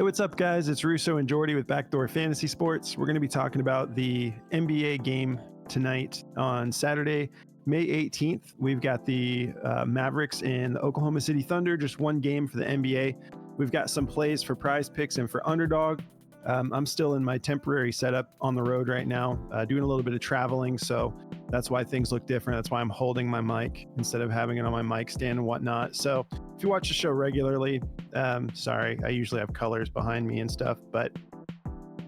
what's up, guys? It's Russo and Jordy with Backdoor Fantasy Sports. We're going to be talking about the NBA game tonight on Saturday, May 18th. We've got the Mavericks and the Oklahoma City Thunder, just one game for the NBA. We've got some plays for Prize Picks and for Underdog. I'm still in my temporary setup on the road right now, doing a little bit of traveling, so that's why things look different. That's why I'm holding my mic instead of having it on my mic stand and whatnot. So if you watch the show regularly, sorry, I usually have colors behind me and stuff, but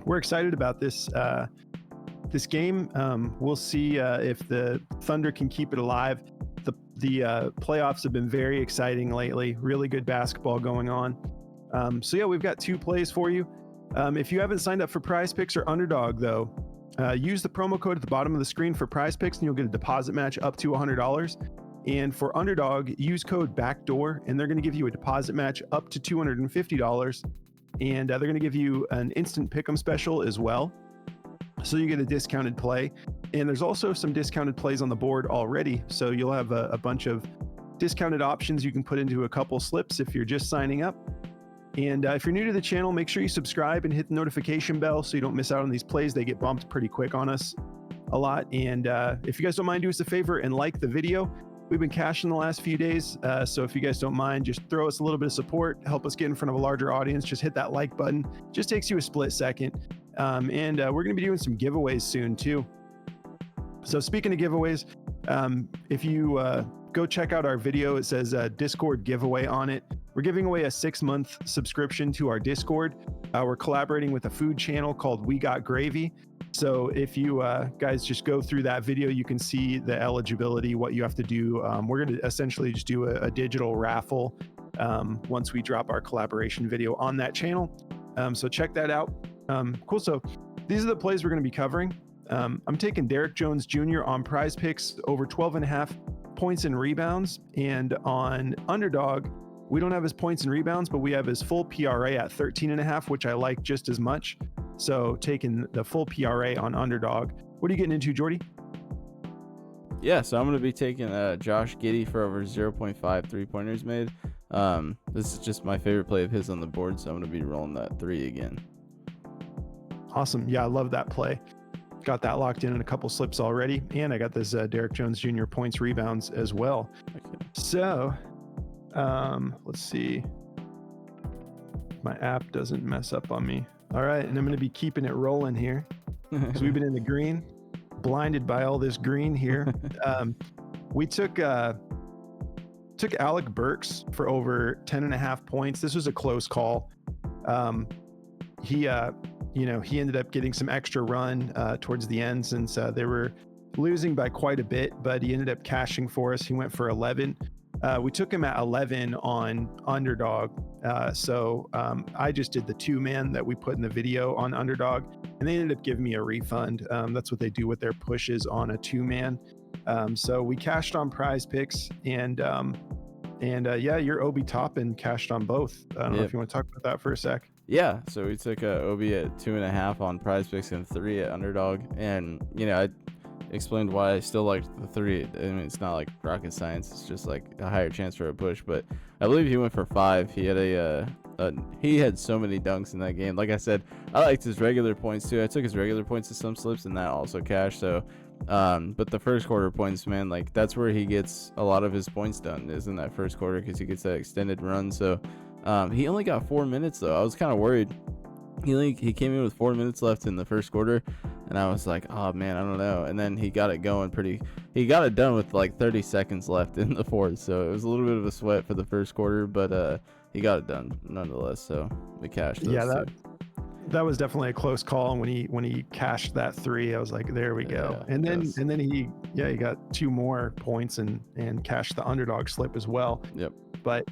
we're excited about this game. We'll see if the Thunder can keep it alive. The playoffs have been very exciting lately. Really good basketball going on. So yeah, we've got two plays for you. If you haven't signed up for Prize Picks or Underdog, though, use the promo code at the bottom of the screen for Prize Picks, and you'll get a deposit match up to $100. And for Underdog, use code BACKDOOR, and they're going to give you a deposit match up to $250. And they're going to give you an instant pick'em special as well, so you get a discounted play. And there's also some discounted plays on the board already, so you'll have a bunch of discounted options you can put into a couple slips if you're just signing up. And if you're new to the channel, make sure you subscribe and hit the notification bell so you don't miss out on these plays. They get bumped pretty quick on us a lot. And if you guys don't mind, do us a favor and like the video. We've been cashing the last few days, so if you guys don't mind, just throw us a little bit of support, help us get in front of a larger audience. Just hit that like button. Just takes you a split second. And we're going to be doing some giveaways soon too. So speaking of giveaways, if you go check out our video, it says Discord giveaway on it. We're giving away a 6-month subscription to our Discord. We're collaborating with a food channel called We Got Gravy. So if you guys just go through that video, you can see the eligibility, what you have to do. We're going to essentially just do a digital raffle once we drop our collaboration video on that channel. So check that out. Cool. So these are the plays we're going to be covering. I'm taking Derrick Jones Jr. on Prize Picks over 12.5 points and rebounds. And on Underdog, we don't have his points and rebounds, but we have his full PRA at 13.5, which I like just as much. So taking the full PRA on Underdog. What are you getting into, Jordy? Yeah, so I'm going to be taking Josh Giddey for over 0.5 3-pointers made. This is just my favorite play of his on the board, so I'm going to be rolling that 3 again. Awesome. Yeah, I love that play. Got that locked in a couple slips already. And I got this Derrick Jones Jr. points rebounds as well. Okay. So let's see. My app doesn't mess up on me. All right, and I'm going to be keeping it rolling here because we've been in the green, blinded by all this green here. We took Alec Burks for over 10.5 points. This was a close call. He ended up getting some extra run towards the end since they were losing by quite a bit, but he ended up cashing for us. He went for 11. We took him at 11 on Underdog. So I just did the 2-man that we put in the video on Underdog, and they ended up giving me a refund. That's what they do with their pushes on a 2-man. So we cashed on Prize Picks, and yeah, you're Obi Toppin cashed on both. I don't know if you want to talk about that for a sec. Yeah, so we took Obi at 2.5 on Prize Picks and 3 at Underdog, and I explained why I still liked the 3. I mean, it's not like rocket science. It's just like a higher chance for a push. But I believe he went for 5. He had he had so many dunks in that game. Like I said, I liked his regular points too. I took his regular points to some slips, and that also cashed. So, but the first quarter points, man, like that's where he gets a lot of his points done, is in that first quarter, because he gets that extended run. So, he only got 4 minutes though. I was kind of worried. He came in with 4 minutes left in the first quarter, and I was like, oh man, I don't know. And then he got it going he got it done with like 30 seconds left in the fourth. So it was a little bit of a sweat for the first quarter, but he got it done nonetheless. So we cashed those. Yeah, that was definitely a close call. And when he cashed that 3, I was like, there we go. And then he got 2 more points and cashed the Underdog slip as well. Yep. But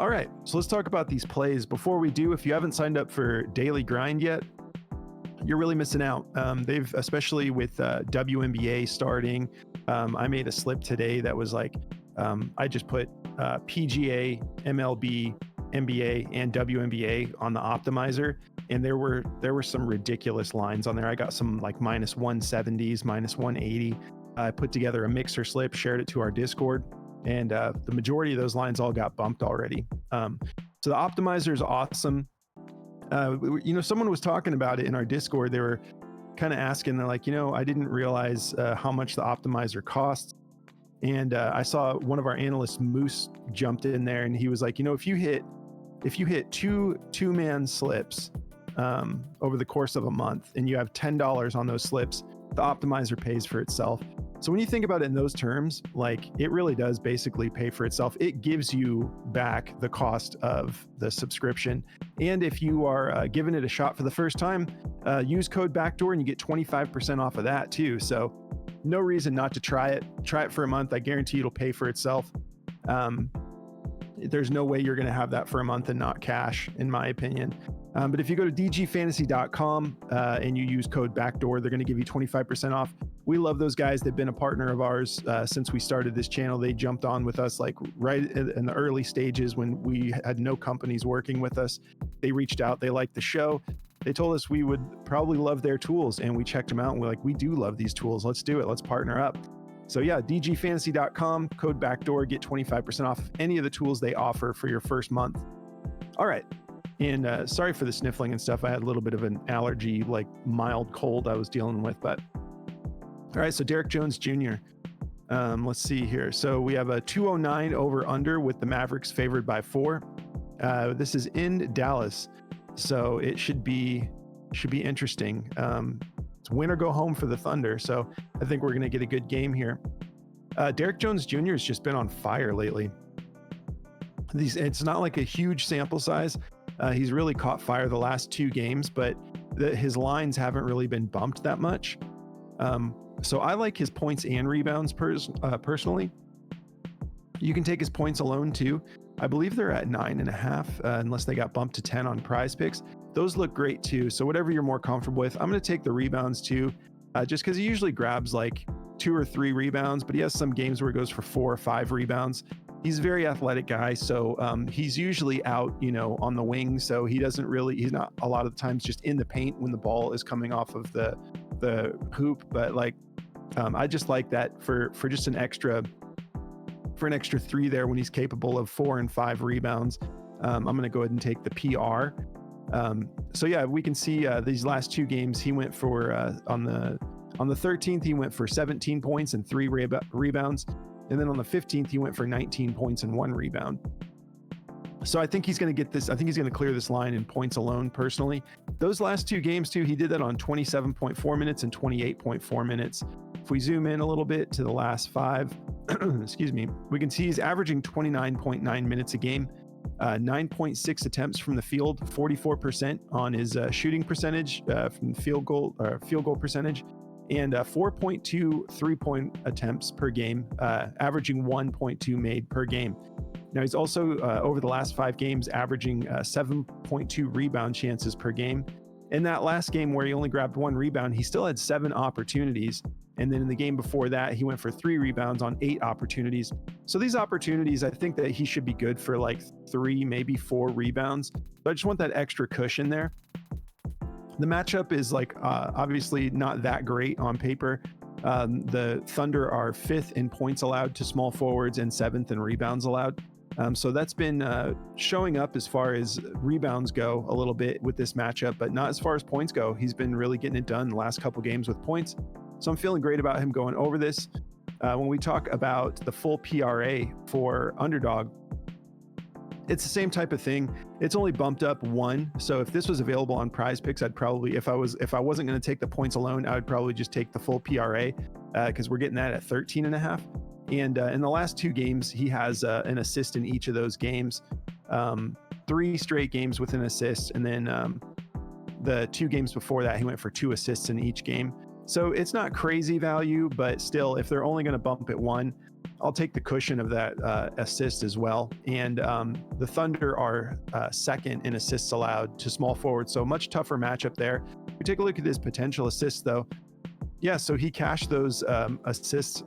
all right, so let's talk about these plays. Before we do, if you haven't signed up for Daily Grind yet, you're really missing out. They've, especially with WNBA starting, I made a slip today that was like, I just put PGA, MLB, NBA, and WNBA on the optimizer, and there were some ridiculous lines on there. I got some like minus 170s, minus 180. I put together a mixer slip, shared it to our Discord, and the majority of those lines all got bumped already. So the optimizer is awesome. Someone was talking about it in our Discord. They were kind of asking, they're like, I didn't realize how much the optimizer costs. And I saw one of our analysts, Moose, jumped in there, and he was like, if you hit two-man slips over the course of a month, and you have $10 on those slips, the optimizer pays for itself. So when you think about it in those terms, like, it really does basically pay for itself. It gives you back the cost of the subscription. And if you are giving it a shot for the first time, use code Backdoor and you get 25% off of that too. So no reason not to try it. Try it for a month. I guarantee it'll pay for itself. There's no way you're going to have that for a month and not cash, in my opinion. But if you go to dgfantasy.com and you use code Backdoor, they're going to give you 25% off. We love those guys. They've been a partner of ours since we started this channel. They jumped on with us like right in the early stages when we had no companies working with us. They reached out. They liked the show. They told us we would probably love their tools, and we checked them out and we're like, we do love these tools. Let's do it. Let's partner up. So yeah, dgfantasy.com, code Backdoor, get 25% off any of the tools they offer for your first month. All right. And sorry for the sniffling and stuff. I had a little bit of an allergy, like mild cold I was dealing with. But all right, so Derek Jones Jr. Let's see here. So we have a 209 over under with the Mavericks favored by 4. This is in Dallas, so it should be interesting. It's win or go home for the Thunder, so I think we're going to get a good game here. Derek Jones Jr. has just been on fire lately. It's not like a huge sample size. He's really caught fire the last 2 games, but his lines haven't really been bumped that much. So I like his points and rebounds personally. You can take his points alone too. I believe they're at 9.5, unless they got bumped to 10 on Prize Picks. Those look great too. So whatever you're more comfortable with. I'm going to take the rebounds too, just because he usually grabs like 2 or 3 rebounds, but he has some games where he goes for 4 or 5 rebounds. He's a very athletic guy, so he's usually out, on the wing. So he's not a lot of the times just in the paint when the ball is coming off of the hoop. But like, I just like that for just an extra 3 there when he's capable of 4 and 5 rebounds. I'm going to go ahead and take the PR. So yeah, we can see these last 2 games he went for on the 13th he went for 17 points and 3 rebounds. And then on the 15th, he went for 19 points and 1 rebound. So I think he's going to get this. I think he's going to clear this line in points alone, personally. Those last 2 games, too, he did that on 27.4 minutes and 28.4 minutes. If we zoom in a little bit to the last 5, excuse me, we can see he's averaging 29.9 minutes a game, 9.6 attempts from the field, 44% on his shooting percentage from field goal percentage, and 4.2 3-point attempts per game, averaging 1.2 made per game. Now he's also over the last 5 games averaging 7.2 rebound chances per game. In that last game where he only grabbed 1 rebound, he still had 7 opportunities. And then in the game before that, he went for 3 rebounds on 8 opportunities. So these opportunities, I think that he should be good for like 3, maybe 4 rebounds. But I just want that extra cushion there. The matchup is like obviously not that great on paper. The Thunder are 5th in points allowed to small forwards and 7th in rebounds allowed. So that's been showing up as far as rebounds go a little bit with this matchup, but not as far as points go. He's been really getting it done the last couple games with points. So I'm feeling great about him going over this. When we talk about the full PRA for Underdog, it's the same type of thing. It's only bumped up 1. So if this was available on Prize Picks, I'd probably, if I wasn't going to take the points alone, I would probably just take the full PRA because we're getting that at 13.5. And in the last 2 games, he has an assist in each of those games, 3 straight games with an assist. And then the 2 games before that, he went for 2 assists in each game. So it's not crazy value, but still, if they're only going to bump it 1, I'll take the cushion of that assist as well. And the Thunder are 2nd in assists allowed to small forward, so much tougher matchup there. We take a look at his potential assists, though. Yeah, so he cashed those assists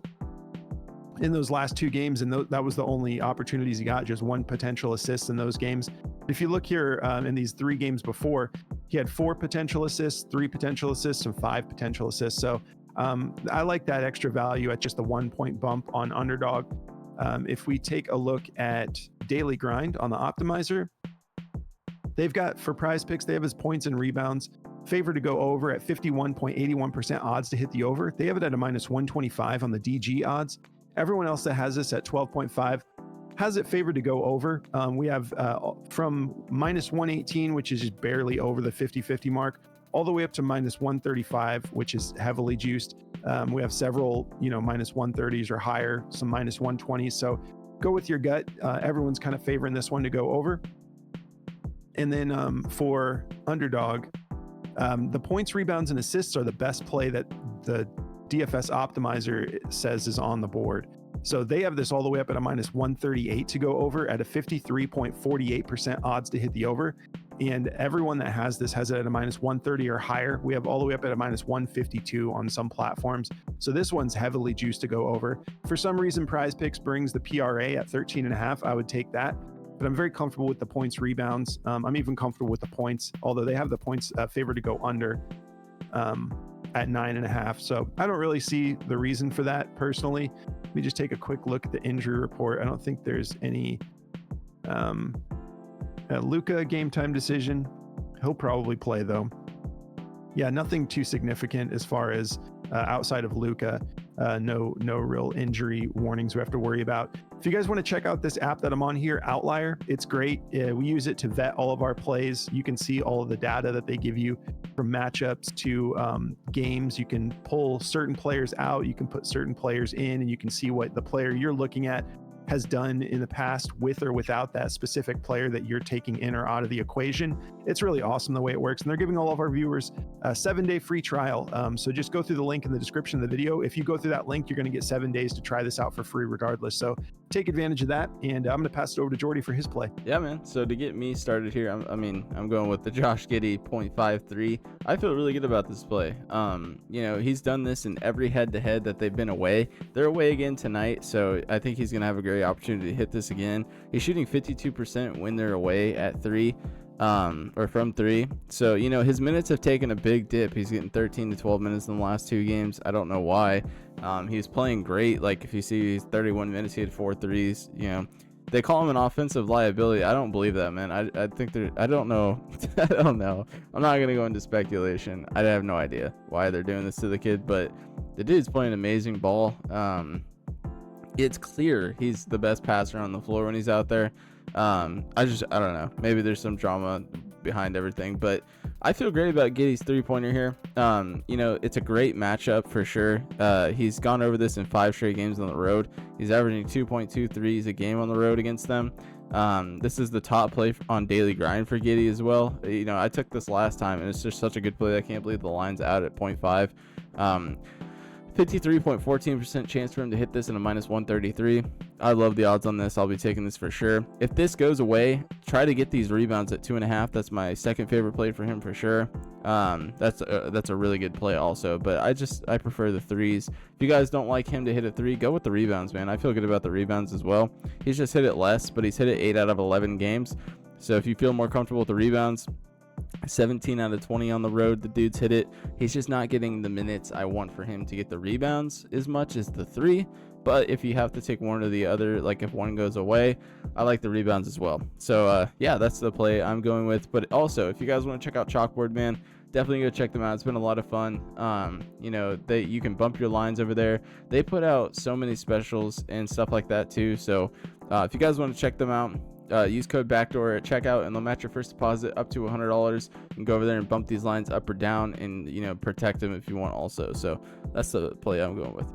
in those last 2 games, and that was the only opportunities he got, just 1 potential assist in those games. If you look here in these 3 games before, he had 4 potential assists, 3 potential assists, and 5 potential assists. So I like that extra value at just a 1-point bump on Underdog. If we take a look at Daily Grind on the optimizer, They've got, for Prize Picks, they have his points and rebounds favored to go over at 51.81% odds to hit the over. They have it at a minus 125 on the DG odds. Everyone else that has this at 12.5 has it favored to go over. We have from minus 118, which is just barely over the 50-50 mark, all the way up to minus 135, which is heavily juiced. We have several, minus 130s or higher, some minus 120s. So go with your gut. Everyone's kind of favoring this one to go over. And then for underdog, the points, rebounds, and assists are the best play that the DFS optimizer says is on the board. So they have this all the way up at a minus 138 to go over at a 53.48% odds to hit the over. And everyone that has this has it at a minus 130 or higher. We have all the way up at a minus 152 on some platforms. So this one's heavily juiced to go over. For some reason, Prize Picks brings the PRA at 13.5. I would take that. But I'm very comfortable with the points, rebounds. I'm even comfortable with the points, although they have the points favored to go under at 9.5. So I don't really see the reason for that personally. Let me just take a quick look at the injury report. I don't think there's any Luka game time decision. He'll probably play though. Yeah, nothing too significant as far as outside of Luka. No real injury warnings we have to worry about. If you guys want to check out this app that I'm on here, Outlier, it's great. We use it to vet all of our plays. You can see all of the data that they give you from matchups to games. You can pull certain players out, you can put certain players in, and you can see what the player you're looking at has done in the past with or without that specific player that you're taking in or out of the equation. It's really awesome the way it works. And they're giving all of our viewers a 7-day free trial. So just go through the link in the description of the video. If you go through that link, you're going to get 7 days to try this out for free regardless. So take advantage of that. And I'm going to pass it over to Jordy for his play. Yeah, man. So to get me started here, I'm going with the Josh Giddey 0.53. I feel really good about this play. He's done this in every head-to-head that they've been away. They're away again tonight, so I think he's going to have a great opportunity to hit this again. He's shooting 52% when they're away at 3. Or from 3. So, his minutes have taken a big dip. He's getting 13 to 12 minutes in the last 2 games. I don't know why. He's playing great. Like, if you see his 31 minutes, he had 4 threes. They call him an offensive liability. I don't believe that, man. I think I don't know. I don't know. I'm not going to go into speculation. I have no idea why they're doing this to the kid, but the dude's playing amazing ball. It's clear he's the best passer on the floor when he's out there. I don't know. Maybe there's some drama behind everything, but I feel great about Giddey's 3-pointer here. It's a great matchup for sure. He's gone over this in 5 straight games on the road. He's averaging 2.2 threes a game on the road against them. This is the top play on Daily Grind for Giddey as well. I took this last time and it's just such a good play. I can't believe the line's out at 0.5. 53.14% chance for him to hit this in a minus 133. I love the odds on this. I'll be taking this for sure. If this goes away, try to get these rebounds at 2.5. That's my second favorite play for him for sure. That's a really good play also, but I prefer the threes. If you guys don't like him to hit a 3, go with the rebounds, man. I feel good about the rebounds as well. He's just hit it less, but he's hit it 8 out of 11 games. So if you feel more comfortable with the rebounds, 17 out of 20 on the road, the dude's hit it. He's just not getting the minutes I want for him to get the rebounds as much as the 3. But if you have to take one or the other, like if one goes away, I like the rebounds as well. So that's the play I'm going with. But also, if you guys want to check out Chalkboard, man, definitely go check them out. It's been a lot of fun. You can bump your lines over there. They put out so many specials and stuff like that too. So if you guys want to check them out, use code backdoor at checkout and they'll match your first deposit up to $100. And go over there and bump these lines up or down and protect them if you want also. So that's the play I'm going with.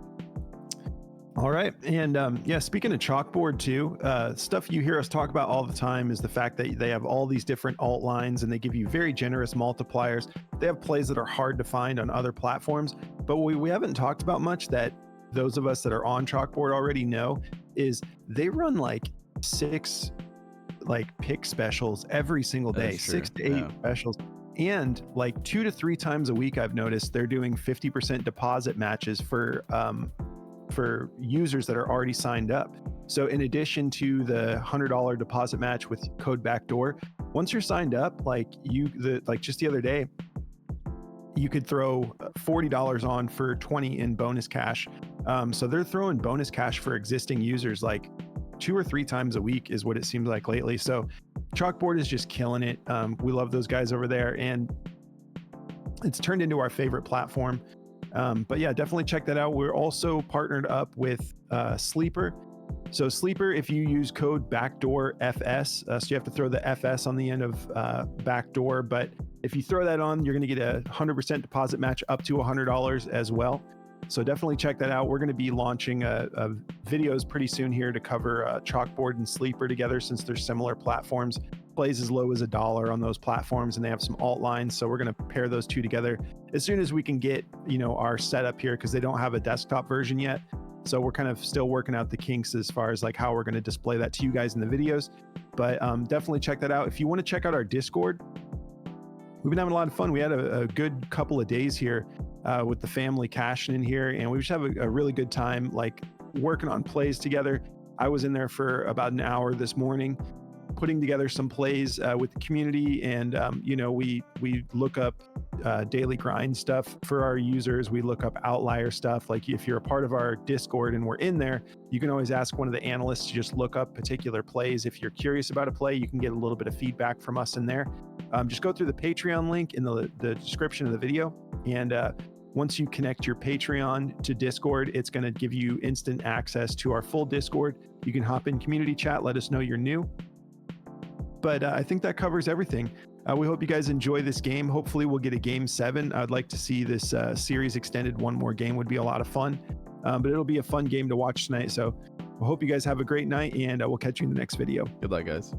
All right. And speaking of Chalkboard too, stuff you hear us talk about all the time is the fact that they have all these different alt lines and they give you very generous multipliers. They have plays that are hard to find on other platforms, but what we haven't talked about much that those of us that are on Chalkboard already know is they run like 6 pick specials every single day, 6 to 8 specials. And like 2 to 3 times a week, I've noticed they're doing 50% deposit matches for users that are already signed up. So in addition to the $100 deposit match with code backdoor, once you're signed up, just the other day, you could throw $40 on for 20 in bonus cash. So they're throwing bonus cash for existing users like 2 or 3 times a week is what it seems like lately. So Chalkboard is just killing it. We love those guys over there, and it's turned into our favorite platform. But yeah, definitely check that out. We're also partnered up with Sleeper. So Sleeper, if you use code BackdoorFS, so you have to throw the FS on the end of backdoor, but if you throw that on, you're going to get a 100% deposit match up to $100 as well. So definitely check that out. We're going to be launching videos pretty soon here to cover Chalkboard and Sleeper together, since they're similar platforms. Plays as low as $1 on those platforms, and they have some alt lines. So we're going to pair those two together as soon as we can get, our setup here, because they don't have a desktop version yet. So we're kind of still working out the kinks as far as like how we're going to display that to you guys in the videos. But definitely check that out. If you want to check out our Discord, we've been having a lot of fun. We had a good couple of days here with the family cashing in here, and we just have a really good time, like working on plays together. I was in there for about an hour this morning, putting together some plays with the community, and we look up daily grind stuff for our users. We look up outlier stuff. Like if you're a part of our Discord and we're in there, you can always ask one of the analysts to just look up particular plays. If you're curious about a play, you can get a little bit of feedback from us in there. Just go through the Patreon link in the description of the video, and once you connect your Patreon to Discord, it's going to give you instant access to our full Discord. You can hop in community chat, let us know you're new. But I think that covers everything. We hope you guys enjoy this game. Hopefully we'll get a game 7. I'd like to see this series extended one more game. Would be a lot of fun. But it'll be a fun game to watch tonight. So we hope you guys have a great night, and we'll catch you in the next video. Good luck, guys.